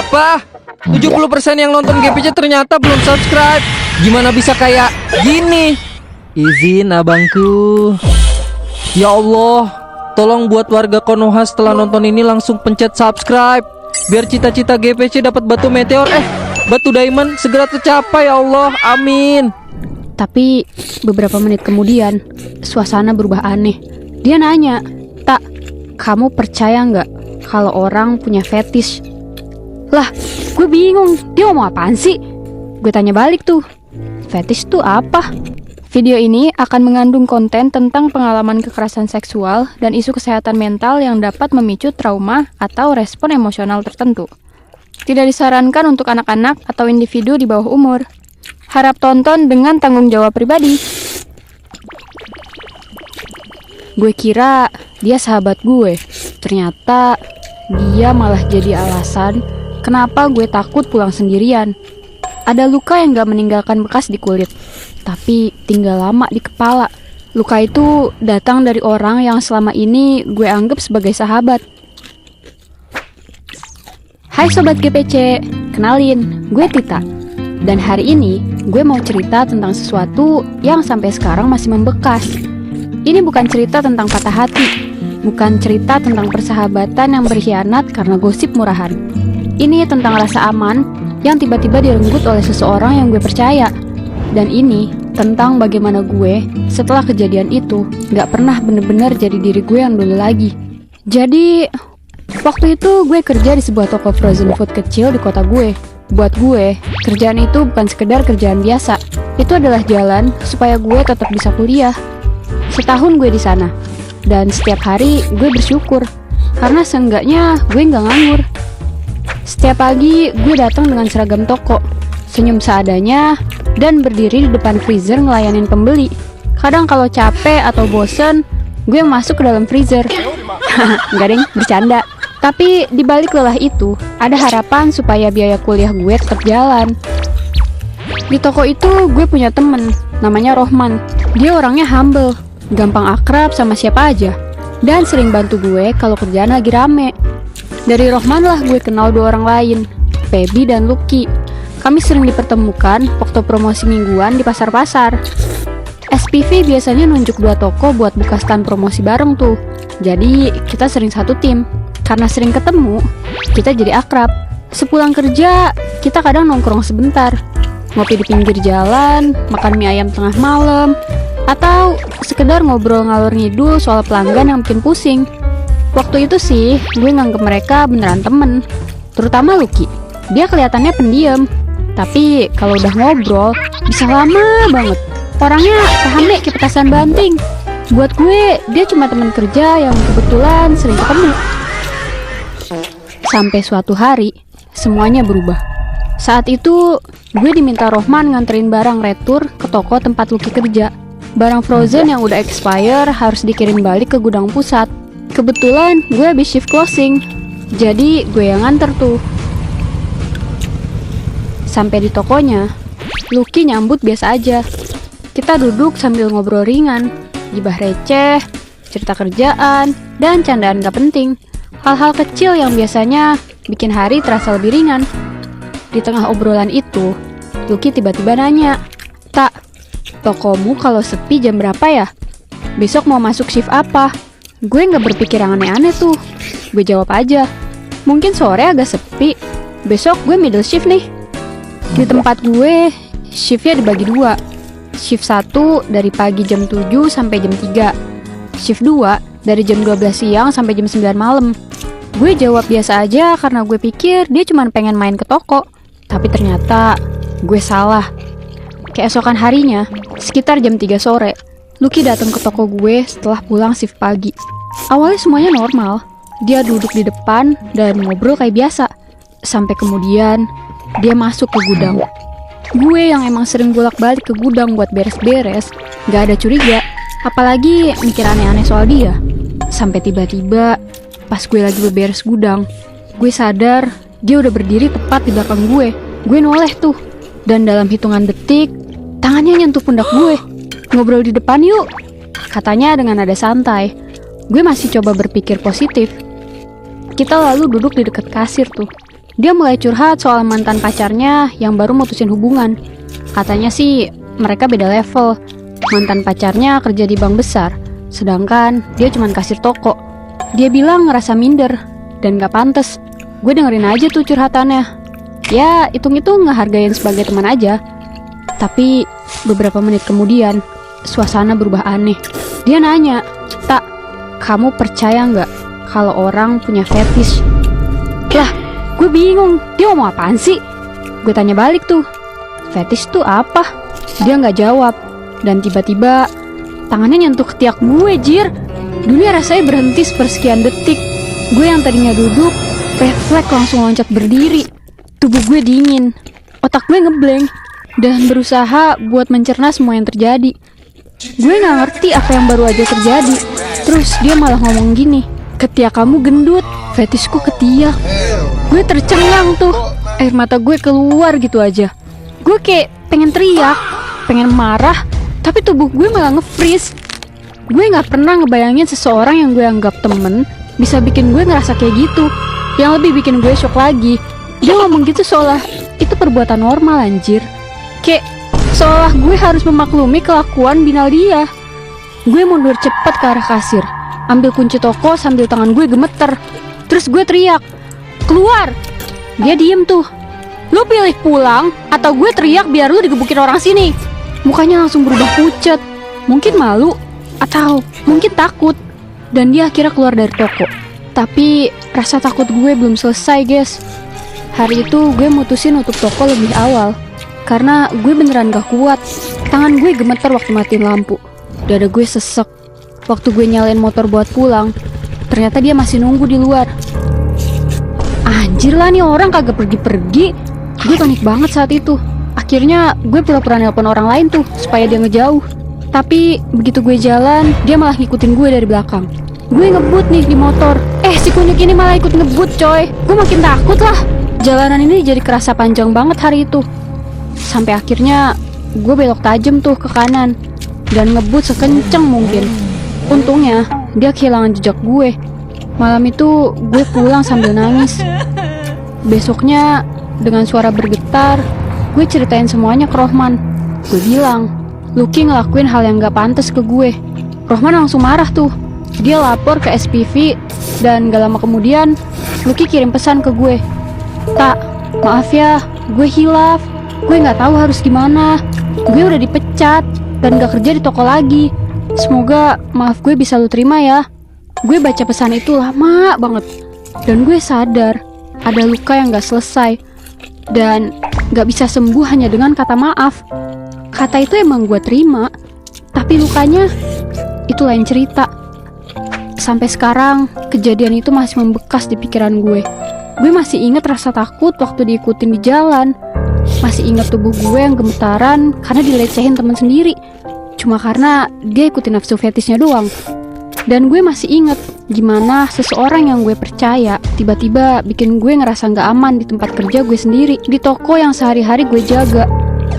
Apa? 70% yang nonton GPC ternyata belum subscribe. Gimana bisa kayak gini? Izin abangku. Ya Allah, tolong buat warga Konoha setelah nonton ini langsung pencet subscribe, biar cita-cita GPC dapat batu meteor, batu diamond segera tercapai ya Allah, amin. Tapi beberapa menit kemudian suasana berubah aneh. Dia nanya, "Tak, kamu percaya nggak kalau orang punya fetish?" Lah, gue bingung, dia ngomong apaan sih? Gue tanya balik tuh, fetish tuh apa? Video ini akan mengandung konten tentang pengalaman kekerasan seksual dan isu kesehatan mental yang dapat memicu trauma atau respon emosional tertentu. Tidak disarankan untuk anak-anak atau individu di bawah umur. Harap tonton dengan tanggung jawab pribadi. Gue kira dia sahabat gue. Ternyata dia malah jadi alasan kenapa gue takut pulang sendirian. Ada luka yang gak meninggalkan bekas di kulit, tapi tinggal lama di kepala. Luka itu datang dari orang yang selama ini gue anggap sebagai sahabat. Hai Sobat GPC, kenalin, gue Tita. Dan hari ini gue mau cerita tentang sesuatu yang sampai sekarang masih membekas. Ini bukan cerita tentang patah hati, bukan cerita tentang persahabatan yang berkhianat karena gosip murahan. Ini tentang rasa aman yang tiba-tiba direnggut oleh seseorang yang gue percaya. Dan ini tentang bagaimana gue setelah kejadian itu gak pernah bener-bener jadi diri gue yang dulu lagi. Jadi waktu itu gue kerja di sebuah toko frozen food kecil di kota gue. Buat gue, kerjaan itu bukan sekedar kerjaan biasa. Itu adalah jalan supaya gue tetap bisa kuliah. Setahun gue di sana, dan setiap hari gue bersyukur karena seenggaknya gue gak nganggur. Setiap pagi gue datang dengan seragam toko, senyum seadanya, dan berdiri di depan freezer ngelayanin pembeli. Kadang kalau capek atau bosen, gue masuk ke dalam freezer. Enggak deng, bercanda. Tapi di balik lelah itu, ada harapan supaya biaya kuliah gue tetap jalan. Di toko itu gue punya temen, namanya Rohman. Dia orangnya humble, gampang akrab sama siapa aja, dan sering bantu gue kalau kerjaan lagi rame. Dari Rohman lah gue kenal dua orang lain, Feby dan Lucky. Kami sering dipertemukan waktu promosi mingguan di pasar-pasar. SPV biasanya nunjuk dua toko buat buka stand promosi bareng tuh. Jadi kita sering satu tim. Karena sering ketemu, kita jadi akrab. Sepulang kerja, kita kadang nongkrong sebentar, ngopi di pinggir jalan, makan mie ayam tengah malam, atau sekedar ngobrol ngalor ngidul soal pelanggan yang bikin pusing. Waktu itu sih, gue nganggep mereka beneran temen, terutama Lucky. Dia kelihatannya pendiam, tapi kalau udah ngobrol, bisa lama banget. Orangnya paham deh kayak petasan banting. Buat gue, dia cuma teman kerja yang kebetulan sering ketemu. Sampai suatu hari, semuanya berubah. Saat itu, gue diminta Rohman nganterin barang retur ke toko tempat Lucky kerja. Barang frozen yang udah expire harus dikirim balik ke gudang pusat. Kebetulan gue habis shift closing, jadi gue yang nganter tuh. Sampai di tokonya, Lucky nyambut biasa aja. Kita duduk sambil ngobrol ringan, gibah receh, cerita kerjaan, dan candaan gak penting. Hal-hal kecil yang biasanya bikin hari terasa lebih ringan. Di tengah obrolan itu, Lucky tiba-tiba nanya, "Tak, tokomu kalau sepi jam berapa ya? Besok mau masuk shift apa?" Gue gak berpikir yang aneh-aneh tuh. Gue jawab aja, "Mungkin sore agak sepi. Besok gue middle shift nih." Di tempat gue, shiftnya dibagi dua. Shift 1 dari pagi jam 7 sampai jam 3. Shift 2 dari jam 12 siang sampai jam 9 malam. Gue jawab biasa aja karena gue pikir dia cuma pengen main ke toko. Tapi ternyata gue salah. Keesokan harinya, sekitar jam 3 sore, Lucky datang ke toko gue setelah pulang shift pagi. Awalnya semuanya normal. Dia duduk di depan dan ngobrol kayak biasa. Sampai kemudian, dia masuk ke gudang. Gue yang emang sering bolak-balik ke gudang buat beres-beres, gak ada curiga. Apalagi mikir aneh-aneh soal dia. Sampai tiba-tiba, pas gue lagi beberes gudang, gue sadar dia udah berdiri tepat di belakang gue. Gue noleh tuh. Dan dalam hitungan detik, tangannya nyentuh pundak gue. "Ngobrol di depan yuk," katanya dengan nada santai. Gue masih coba berpikir positif. Kita lalu duduk di dekat kasir tuh. Dia mulai curhat soal mantan pacarnya yang baru mutusin hubungan. Katanya sih mereka beda level. Mantan pacarnya kerja di bank besar, sedangkan dia cuma kasir toko. Dia bilang ngerasa minder dan gak pantas. Gue dengerin aja tuh curhatannya. Ya hitung-hitung ngehargain sebagai teman aja. Tapi beberapa menit kemudian suasana berubah aneh. Dia nanya, "Tak, kamu percaya nggak kalau orang punya fetish?" Lah, gue bingung. Dia ngomong apaan sih? Gue tanya balik tuh, "Fetish tuh apa?" Dia nggak jawab. Dan tiba-tiba tangannya nyentuh ketiak gue, jir. Dunia rasanya berhenti sepersekian detik. Gue yang tadinya duduk, refleks langsung loncat berdiri. Tubuh gue dingin, otak gue ngeblank, dan berusaha buat mencerna semua yang terjadi. Gue gak ngerti apa yang baru aja terjadi. Terus dia malah ngomong gini, "Ketiak kamu gendut, fetishku ketiak." Gue tercengang tuh, air mata gue keluar gitu aja. Gue kayak pengen teriak, pengen marah, tapi tubuh gue malah nge-freeze. Gue gak pernah ngebayangin seseorang yang gue anggap temen bisa bikin gue ngerasa kayak gitu. Yang lebih bikin gue shock lagi, dia ngomong gitu seolah itu perbuatan normal, anjir. Kayak seolah gue harus memaklumi kelakuan binal dia. Gue mundur cepat ke arah kasir, ambil kunci toko sambil tangan gue gemeter. Terus gue teriak, "Keluar!" Dia diem tuh. "Lu pilih pulang atau gue teriak biar lu digebukin orang sini?" Mukanya langsung berubah pucat. Mungkin malu atau mungkin takut. Dan dia akhirnya keluar dari toko. Tapi rasa takut gue belum selesai, guys. Hari itu gue mutusin nutup toko lebih awal karena gue beneran gak kuat. Tangan gue gemeter waktu matiin lampu. Dada gue sesek. Waktu gue nyalain motor buat pulang, ternyata dia masih nunggu di luar. Anjir lah, nih orang kagak pergi-pergi. Gue panik banget saat itu. Akhirnya gue pura-pura nelpon orang lain tuh supaya dia ngejauh. Tapi begitu gue jalan, dia malah ngikutin gue dari belakang. Gue ngebut nih di motor. Si kunyuk ini malah ikut ngebut, coy. Gue makin takut lah. Jalanan ini jadi kerasa panjang banget hari itu. Sampai akhirnya gue belok tajam tuh ke kanan dan ngebut sekenceng mungkin. Untungnya dia kehilangan jejak gue. Malam itu gue pulang sambil nangis. Besoknya dengan suara bergetar, gue ceritain semuanya ke Rohman. Gue bilang, Lucky ngelakuin hal yang gak pantas ke gue. Rohman langsung marah tuh. Dia lapor ke SPV dan gak lama kemudian Lucky kirim pesan ke gue. "Tak, maaf ya, gue hilaf. Gue gak tahu harus gimana. Gue udah dipecat dan gak kerja di toko lagi. Semoga maaf gue bisa lu terima ya." Gue baca pesan itu lama banget. Dan gue sadar ada luka yang gak selesai dan gak bisa sembuh hanya dengan kata maaf. Kata itu emang gue terima, tapi lukanya itu lain cerita. Sampai sekarang kejadian itu masih membekas di pikiran gue. Gue masih ingat rasa takut waktu diikutin di jalan. Masih ingat tubuh gue yang gemetaran karena dilecehin teman sendiri, cuma karena dia ikutin nafsu fetishnya doang. Dan gue masih ingat gimana seseorang yang gue percaya tiba-tiba bikin gue ngerasa gak aman di tempat kerja gue sendiri, di toko yang sehari-hari gue jaga.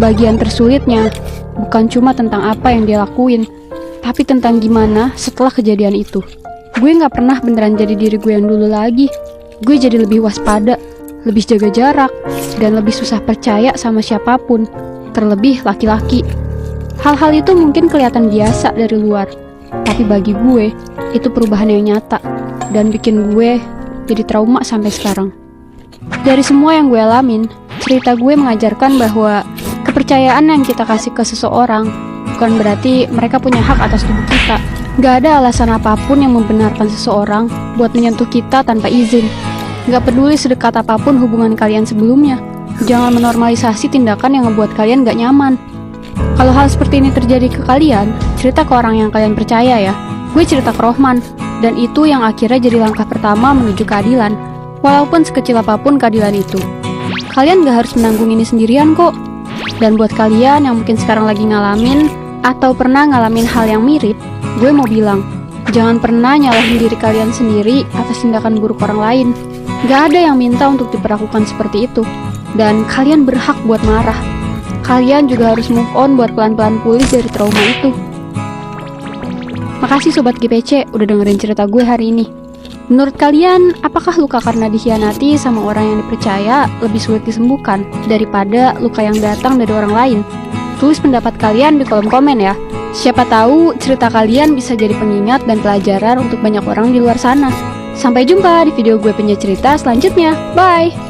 Bagian tersulitnya bukan cuma tentang apa yang dia lakuin, tapi tentang gimana setelah kejadian itu. Gue gak pernah beneran jadi diri gue yang dulu lagi. Gue jadi lebih waspada, lebih jaga jarak, dan lebih susah percaya sama siapapun, terlebih laki-laki. Hal-hal itu mungkin kelihatan biasa dari luar, tapi bagi gue, itu perubahan yang nyata, dan bikin gue jadi trauma sampai sekarang. Dari semua yang gue alamin, cerita gue mengajarkan bahwa kepercayaan yang kita kasih ke seseorang bukan berarti mereka punya hak atas tubuh kita. Gak ada alasan apapun yang membenarkan seseorang buat menyentuh kita tanpa izin. Gak peduli sedekat apapun hubungan kalian sebelumnya, jangan menormalisasi tindakan yang ngebuat kalian gak nyaman. Kalau hal seperti ini terjadi ke kalian, cerita ke orang yang kalian percaya ya. Gue cerita ke Rohman, dan itu yang akhirnya jadi langkah pertama menuju keadilan, walaupun sekecil apapun keadilan itu. Kalian gak harus menanggung ini sendirian kok. Dan buat kalian yang mungkin sekarang lagi ngalamin atau pernah ngalamin hal yang mirip, gue mau bilang, jangan pernah nyalahin diri kalian sendiri atas tindakan buruk orang lain. Gak ada yang minta untuk diperlakukan seperti itu, dan kalian berhak buat marah. Kalian juga harus move on buat pelan-pelan pulih dari trauma itu. Makasih Sobat GPC udah dengerin cerita gue hari ini. Menurut kalian, apakah luka karena dikhianati sama orang yang dipercaya lebih sulit disembuhkan daripada luka yang datang dari orang lain? Tulis pendapat kalian di kolom komen ya. Siapa tahu cerita kalian bisa jadi pengingat dan pelajaran untuk banyak orang di luar sana. Sampai jumpa di video gue punya cerita selanjutnya. Bye!